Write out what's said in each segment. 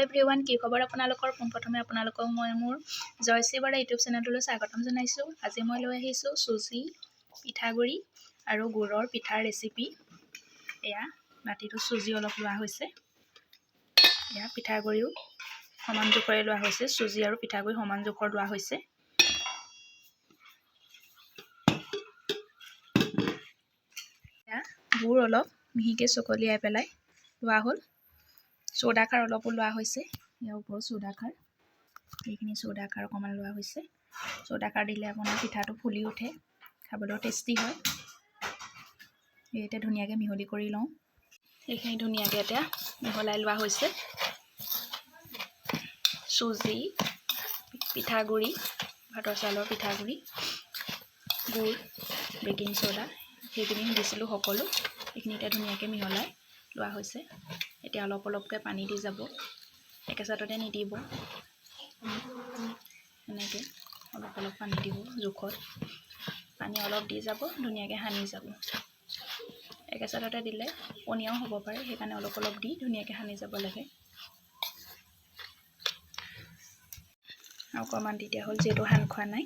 Everyone, কি খবৰ আপোনালোকৰ? পোনপ্ৰথমে আপোনালোকক মই মোৰ জয়শ্ৰী বৰা ইউটিউব চেনেললৈ স্বাগতম জনাইছোঁ। আজি মই লৈ আহিছোঁ চুজি, পিঠাগুড়ি আৰু গুড়ৰ পিঠাৰ ৰেচিপি। এয়া বাতিটো চুজি অলপ লোৱা হৈছে, এয়া পিঠাগুড়িও সমান জোখৰে লোৱা হৈছে, চুজি আৰু পিঠাগুড়ি সমান জোখৰ লোৱা হৈছে। এয়া গুড় অলপ মিহিকৈ চকলিয়াই পেলাই লোৱা হ'ল। চৌদাখাৰ অলপো লোৱা হৈছে, ইয়াৰ ওপৰত চৌদাখাৰ, এইখিনি চৌদাখাৰ অকণমান লোৱা হৈছে। চৌদাখাৰ দিলে আপোনাৰ পিঠাটো ফুলি উঠে, খাবলৈও টেষ্টি হয়। এতিয়া ধুনীয়াকৈ মিহলি কৰি লওঁ। এইখিনি ধুনীয়াকৈ এতিয়া মিহলাই লোৱা হৈছে। চুজি, পিঠাগুড়ি, ভাতৰ চাউলৰ পিঠাগুড়ি, গুড়, বেকিং চ'ডা সেইখিনি দিছিলোঁ সকলো। এইখিনি এতিয়া ধুনীয়াকৈ মিহলাই লোৱা হৈছে। এতিয়া অলপ অলপকৈ পানী দি যাব, একেচাটতে নিদিব, এনেকৈ অলপ অলপ পানী দিব জোখত। পানী অলপ দি যাব, ধুনীয়াকৈ সানি যাব। একেচাটতে দিলে পনীয়াও হ'ব পাৰে, সেইকাৰণে অলপ অলপ দি ধুনীয়াকৈ সানি যাব লাগে। অকণমান দি দিয়া হ'ল, যিহেতু সান খোৱা নাই।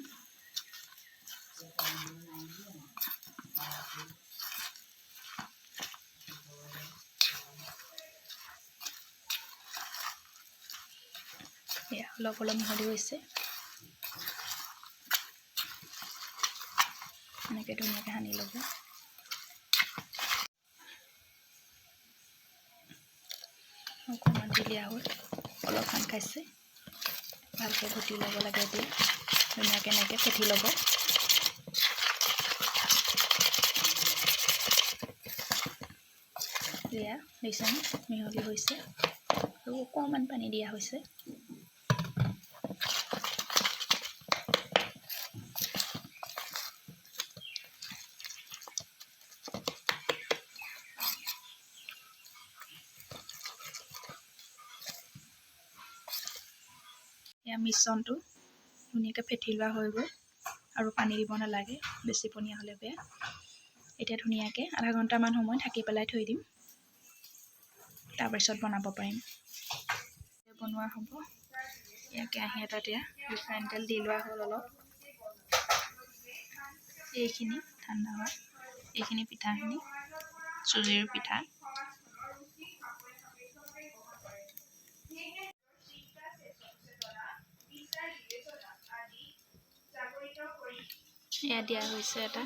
এয়া অলপ অলপ মিহলি হৈছে, এনেকৈ ধুনীয়াকৈ সানি ল'ব। অকণমান দি দিয়া হ'ল, অলপ সান খাইছে, ভালকৈ ঘুটি ল'ব লাগে। এতিয়া ধুনীয়াকৈ এনেকৈ ফেটি ল'ব। এয়া দেখিছেনে মিহলি হৈছে, আৰু অকণমান পানী দিয়া হৈছে। এয়া মিশ্ৰণটো ধুনীয়াকৈ ফেটি লোৱা হৈ গ'ল, আৰু পানী দিব নালাগে, বেছি পনীয়া হ'লে বেয়া। এতিয়া ধুনীয়াকৈ আধা ঘণ্টামান সময় ঢাকি পেলাই থৈ দিম, তাৰপিছত বনাব পাৰিম। বনোৱা হ'ব। এয়া কেৰাহী এটাত এয়া ৰিফাইন তেল দি লোৱা হ'ল অলপ। এইখিনি ঠাণ্ডা হয়, এইখিনি পিঠাখিনি চুজিৰ পিঠা। এয়া দিয়া হৈছে এটা।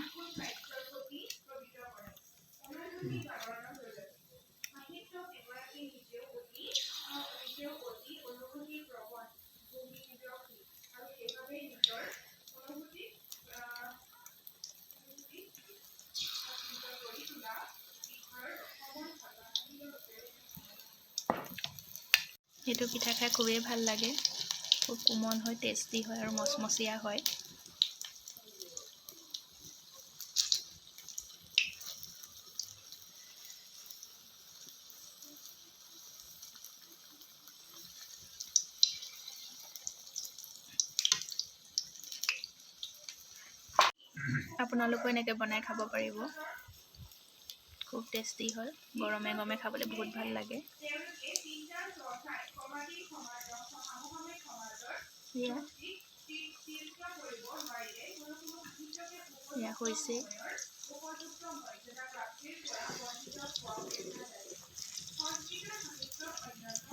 সেইটো পিঠা খাই খুবেই ভাল লাগে, খুব কোমল হয়, টেষ্টি হয় আৰু মচমচীয়া হয়। আপোনালোকেও এনেকৈ বনাই খাব পাৰিব, খুব টেষ্টি হয়। গৰমে গৰমে খাবলৈ বহুত ভাল লাগে। এয়া হৈছে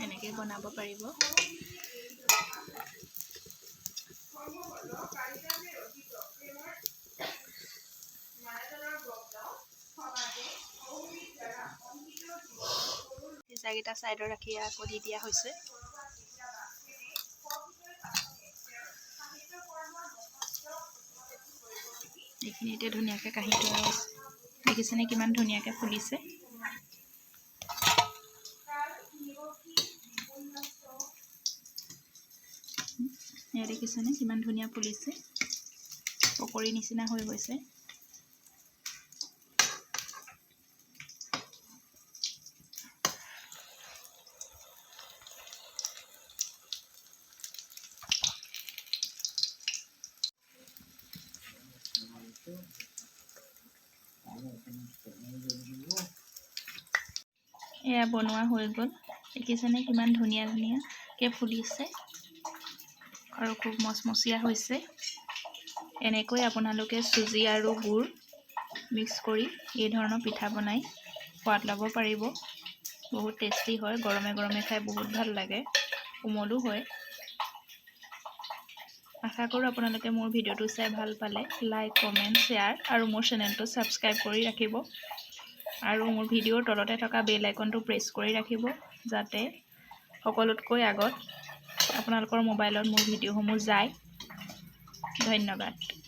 এনেকৈ বনাব পাৰিব। পিঠাকেইটা ছাইডত ৰাখি আকৌ দি দিয়া হৈছে। এইখিনি এতিয়া ধুনীয়াকৈ কাঢ়ি থোৱা হৈছে, দেখিছেনে কিমান ধুনীয়াকৈ ফুলিছে। এয়া দেখিছেনে কিমান ধুনীয়া ফুলিছে, পকৰী নিচিনা হৈ গৈছে। এয়া বনোৱা হৈ গ'ল, দেখিছেনে কিমান ধুনীয়া ধুনীয়া ধুনীয়াকৈ ফুলিছে আৰু খুব মচমচীয়া হৈছে। এনেকৈ আপোনালোকে চুজি আৰু গুড় মিক্স কৰি এই ধৰণৰ পিঠা বনাই সোৱাদ ল'ব পাৰিব। বহুত টেষ্টি হয়, গৰমে গৰমে খাই বহুত ভাল লাগে, কোমলো হয়। আশা কৰোঁ আপোনালোকে মোৰ ভিডিঅ'টো চাই ভাল পালে। লাইক, কমেণ্ট, শ্বেয়াৰ আৰু মোৰ চেনেলটো ছাবস্ক্ৰাইব কৰি ৰাখিব। আৰু মোৰ ভিডিঅ'ৰ তলতে থকা বেল আইকনটো প্ৰেছ কৰি ৰাখিব, যাতে সকলোতকৈ আগত আপোনালোকৰ মোবাইলত মোৰ ভিডিঅ'সমূহ যায়। ধন্যবাদ।